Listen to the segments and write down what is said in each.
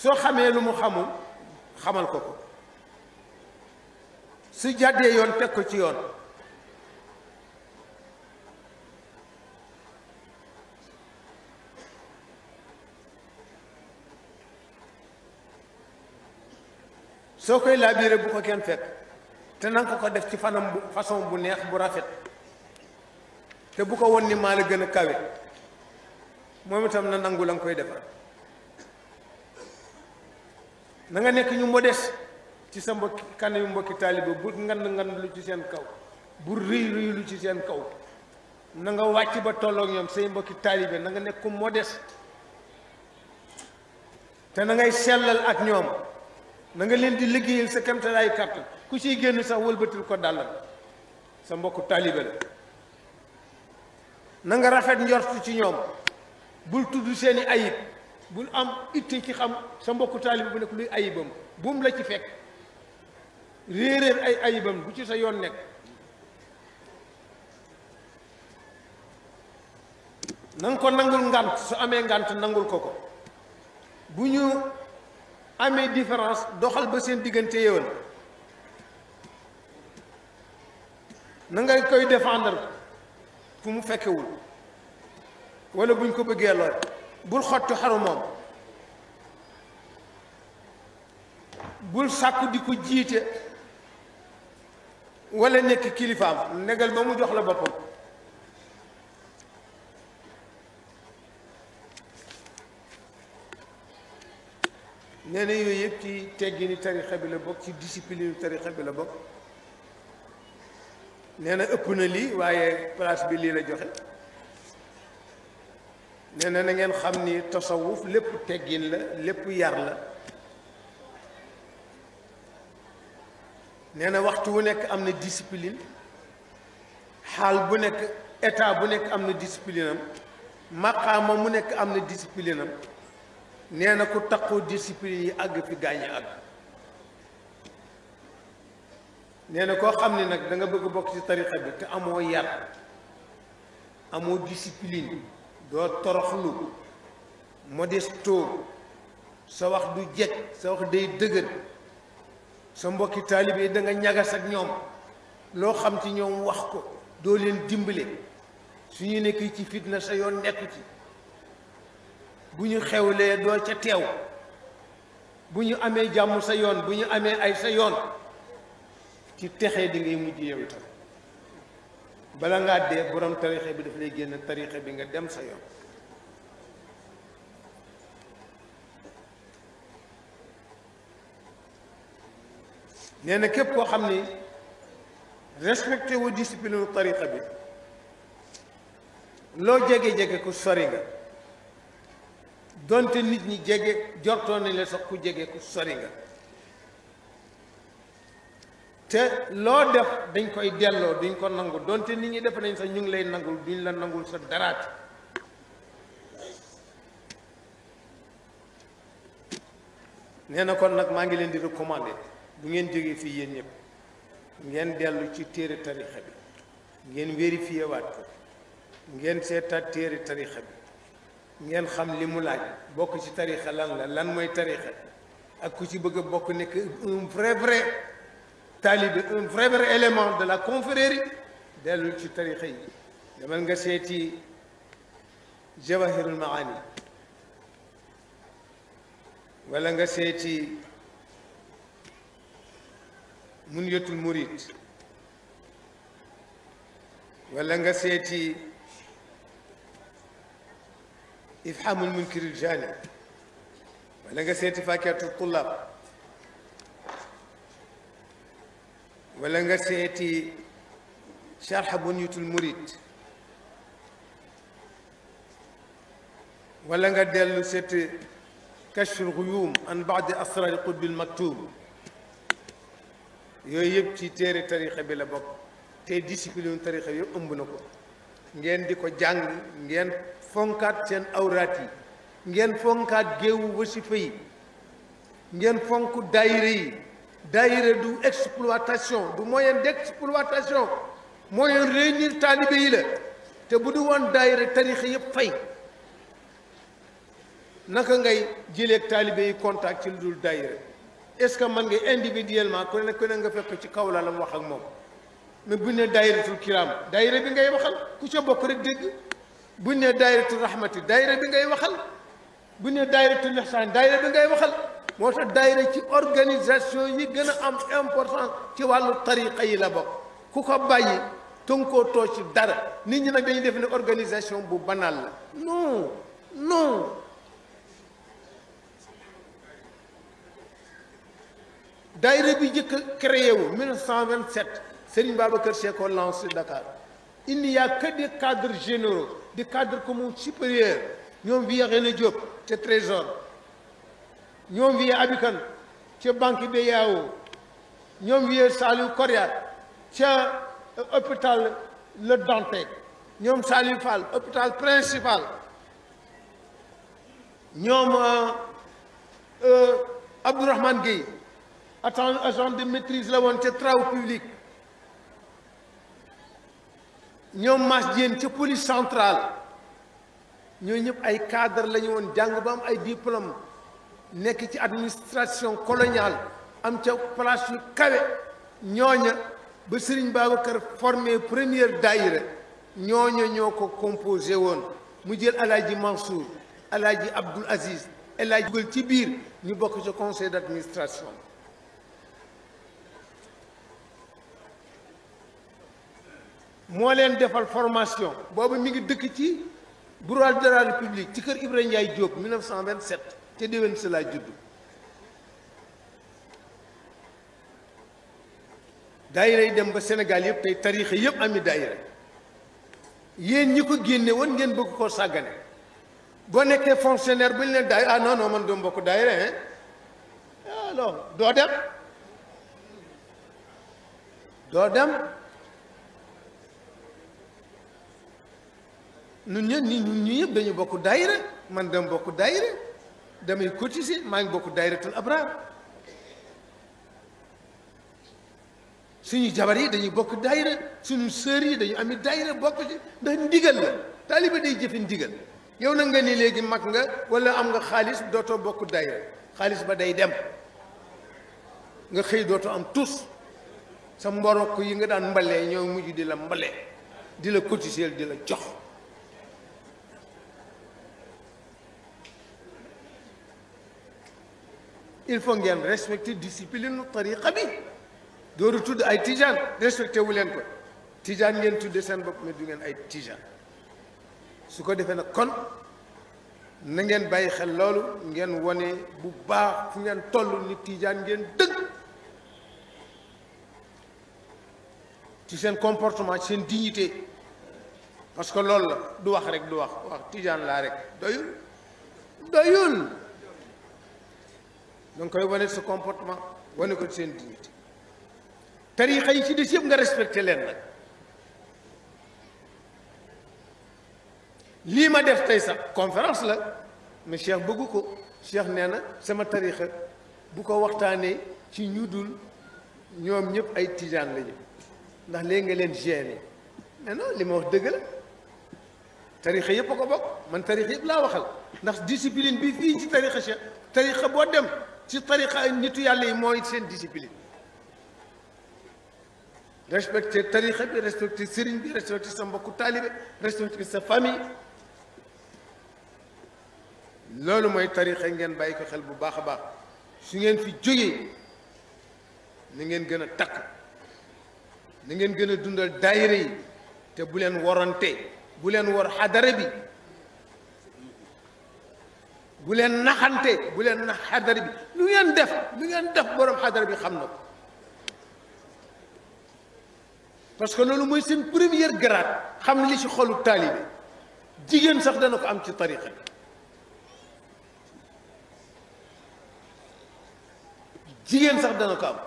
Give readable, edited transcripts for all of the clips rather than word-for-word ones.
soo xamee lu mu xamul xamal ko ko su jàddee yoon teg ko ci yoon soo koy laabiré bu ko kenn fekk te nanga ko def ci façon bu neex bu rafet te bu ko won ni maa la gën a kawe moom itam na nangu la nga koy defar na nga nekk ñu modeste ci sa mbokki kanam yu mbokki taaliba bu ngand lu ci seen kaw bu rëy lu ci seen kaw na nga wàcc ba tolloog ñoom say mbokki taalibe na nga nekk ku modeste te na ngay sellal ak ñoom na nga leen di liggéeyal sa kemtalaayu kàttan ku ciy génn sax wëlbatil ko dàllam sa mbokku taalibe la na nga rafet njortu ci ñoom bul tudd seeni ayib bul am itte ci xam sa mbokku taalibe bu nekk luy ayibam buum la ci fekk réeréer ay ayibam bu ci sa yoon nekk na nga ko nangul ngànt su amee ngànt nangul ko ko bu ñu amee différence doxal ba seen diggante yoon na nga koy défendre fu mu fekkewul wala buñ ko bëggee lor bul xotti xaru moom bul sàkku di ko jiite wala nekk kilifaam negal ba mu jox la boppam nee na yooyu yëpp ci teggini tarixa bi la bokk ci discipline tarixa bi la bokk nee na ëpp na lii waaye place bi lii la joxe nee na ngeen xam ni tasawuf lépp teggin la lépp yar la nee na waxtu wu nekk am na discipline xaal bu nekk état bu nekk am na discipline am maqaama mu nekk am na discipline am nee na ku taqoo discipline yi àgg fi gaañi àgg nee na koo xam ne nag da nga bëgg bokk ci tarixa bi te amoo yar amoo discipline doo toroxlu modesto sa wax du jekk sa wax day dëgër sa mbokki taalibe da nga ñagas ak ñoom loo xam ci ñoom wax ko doo leen dimbale su ñu nekk ci fitna sa yoon nekku ci bu ñu xewlee doo ca teew bu ñu amee jàmm sa yoon bu ñu amee ay sa yoon ci texee di ngay mujj yow itam bala ngaa dee borom tarixe bi daf lay génn tarixe bi nga dem sa yoon nee na képp koo xam ni respecté wu discipline tarixa bi loo jege-jege ku sori nga donte nit ñi jege jortoon nañ la sax ku jege ku sori nga te loo def dañ koy delloo duñ ko nangu donte nit ñi def nañ sax ñu ngi lay nangul duñ la nangul sa daraat nee na kon nag maa ngi leen di recommander bu ngeen jógee fii yéen ñëpp ngeen dellu ci téere tarixa bi ngeen vérifié waat ko ngeen seetaat téere tarixa bi ngeen xam li mu laaj bokk ci tarixa lan la lan mooy tarixa ak ku ci bëgg a bokk nekk un vrai talibé un vrai élément de la confrérie dellu ci tarixa yi demal nga seeti jawahirul maani wala nga seeti munyatul murid wala nga seeti ifhamul munkiril jaani wala nga seeti fakihatul tullab wala nga seeti sharh bunyatul murid wala nga dellu seeti kashful ghuyum an ba'di asrar qutbil maktub yooyu yëpp ci téere tarixa bi la bokk te discipline tarixa yëpp ëmb na ko ngeen di ko jàng ngeen fonkaat seen awraat yi ngeen fonkaat géewu wasifa yi ngeen fonk daayira yi daayira du exploitation du moyen d'exploitation moyen réunir taalibe yi la te bu du woon daayira tarixa yëpp fay naka ngay jëleeg taalibe yi contact ci lu dul daayira est-ce que man nga individuellement ku ne nga fekk ci kaw la wax ak moom mais buñ ne daayiratul kiram daayira bi ngay waxal ku ca bokk rek dégg buñ ne daayiratul rahmati daayira bi ngay waxal buñ ne daayiratul ihsan daayira bi ngay waxal moo tax daayira ci organisation yi gën a am important ci wàllu tariqa yi la bokk ku ko bàyyi tënkoo too ci dara nit ñi nag dañuy def ne organisation bu banal la non daayira bi njëkk a créé wu 1927 Serigne Babacar Sy ko lancé Dakar il n'y a que des cadres généraux des cadres communs supérieurs ñoom wiye René Diop ca Trésor ñoom wiye Abikan ca Banque BAO ñoom wiye Saliou Koriat ca hôpital Le Dantec ñoom Saliou Fall hôpital principal ñoom Abdourahmane Gueye agent de maîtrise la woon ca travaux publics ñoom Mass Diène ca police centrale ñooñu ñëpp ay cadre la ñu woon jàng ba am ay diplôme nekk ci administration coloniale am ca place yu kawe ñooña ba Serigne Babacar formé première daayira ñooña ñoo ko composé woon mu jël Alaaji Mansour Alaaji Abdoul Aziz El Hadji dugal ci biir ñu bokk ci conseil d'administration moo leen defal formation boobu mi ngi dëkk ci bureau de la République ci kër Ibrahima Ndiaye Diop 1927 te déwén si laa judd daayira yi dem ba Sénégal yëpp tey tariixa yëpp ami daayira yéen ñi ko génne woon ngeen bëgg koo sàggane boo nekkee fonctionnaire bu ñu leen daayira non man doo mbokk daayira hein alors doo dem ñun ñu yëpp dañu bokk daayira man dem bokk daayira damay cotiser maa ngi bokk daayiratul Abraar suñu jabar yi dañuy bokk daayira suñu sœur yi dañu ami daayira bokk ci ndax ndigal la taaliba day jëfe ndigal yow nag nga ni léegi mag nga wala am nga xaalis dootoo bokk daayira xaalis ba day dem nga xëy dootoo am tus sa mborok yi nga daan mbalee ñoo mujj di la mbalee di la cotiser di la jox il faut ngeen respecter discipline tariqa bi dooru tudd ay tijaan respecté wu leen ko tijaan ngeen tudde seen bopp mais du ngeen ay tijaan su ko defee nag kon na ngeen bàyyi xel loolu ngeen wone bu baax fu ngeen toll ni tijaan ngeen dëgg ci seen comportement ci seen dignité parce que loolu la du wax rek du wax tijaan laa rek doyul danga koy wane sa comportement wane ko ci seen dignité tarixa yi ci des yëpp nga respecté leen nag lii ma def tey sax conférence la mais Cheikh bëggu ko Cheikh nee na sama tarixa bu ko waxtaanee ci ñu dul ñoom ñëpp ay tijaan lañu ndax léegi nga leen gêné mais non li ma wax dëgg la tarixa yëpp a ko bokk man tarixa yëpp laa waxal ndax discipline bi fii ci tarixa Cheikh tarixa boo dem ci tarixa nitu yàlla yi mooy seen discipline respecter tarixa bi respecter sëriñ bi respecter sa mbokku taalibe respecter sa famille loolu mooy tarixa ngeen bàyyi ko xel bu baax a baax su ngeen fi jógee na ngeen gën a takk na ngeen gën a dundal daayira yi te bu leen warante bu leen war xadara bi bu leen naxante bu leen nax xadara bi lu ngeen def borom xadara bi xam na ko parce que loolu mooy seen première grade xam li ci xolu taalibe jigéen sax dana ko am ci tariqa bi jigéen sax dana ko am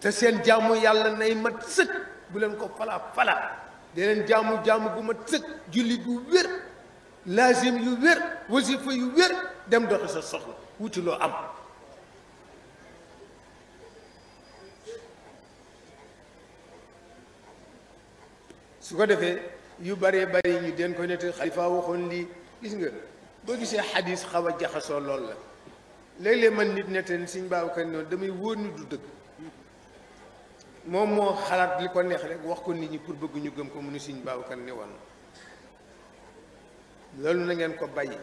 te seen jaamu yàlla nay mat sëkk bu leen ko fala de leen jaamu gu mat sëkk julli bu wér laazim yu wér wasifa yu wér dem doxi sa soxla wuti loo am su ko defee yu bëree bëri ñu den ko nete xalifa waxoon lii gis nga boo gisee xadis xaw a jaxasoo lool la léeg-léeg man nit ne te Sëñ Babacar noonu damay wóor ni du dëgg moom moo xalaat li ko neex rek wax ko nit ñi pour bëgg ñu gëm ko mu ni Sëñ Babacar ne woon loolu na ngeen ko bàyyi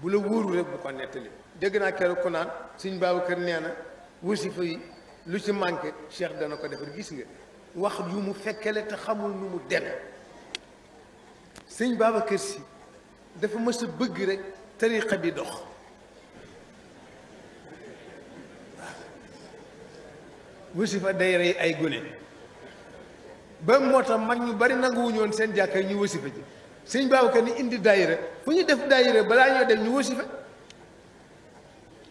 bu la wóoru rek bu ko nettali dégg naa keroog ko naan Sëñ Babacar nee na wasifa yi lu ci manqué Cheikh dana ko defar gis nga wax yu mu fekkele te xamul nu mu dem Sëñ Babacar Si dafa mës a bëgg rek tariqa bi dox wasifa day rey ay gone ba moo tax mag ñu bari nanguwuñu woon seen jàkka ñu wasifa ji Sëñ Babacar ni indi daayira fu ñu def daayira balaa ñoo dem ñu wasifa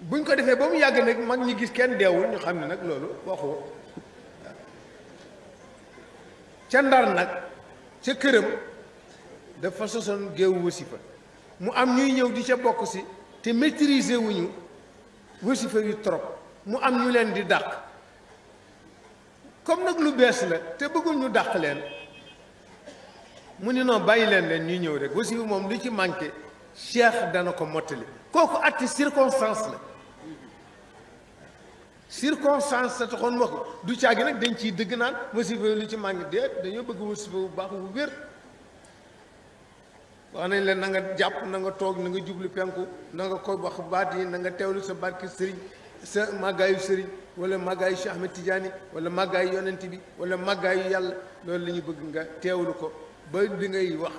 buñ ko defee ba mu yàgg nag mag ñi gis kenn deewul ñu xam ne nag loolu waxoo ca Ndar nag ca këram dafa sosoon géewu wasifa mu am ñuy ñëw di ca bokk si te maîtriser wuñu wasifa yu trop mu am ñu leen di dàq comme nag lu bees la te bëggul ñu dàq leen mu ni non bàyyi leen ñuy ñëw rek wasifa moom lu ci manqué Cheikh dana ko mottali kooku atti circonstance la circonstance sa taxoon wax du caagi nag dañ ciy dëgg naan wasifa lu ci manqué déet dañoo bëgg wasifa bu baax bu wér wax nañ leen na nga jàpp na nga toog na nga jublu penku na nga koy wax baat yi na nga teewlu sa barke sëriñ sa màggaayu sëriñ wala màggaayu Cheikh Ahmed Tidiane wala màggaayu yonent bi wala màggaayu yàlla loolu la ñu bëgg nga teewlu ko ba li ngay wax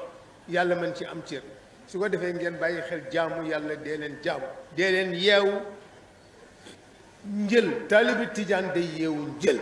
yàlla mën ci am cër su ko defee ngeen bàyyi xel jaamu yàlla dee leen jaamu dee leen yeewu njël taalibi Tijaan day yeewu njël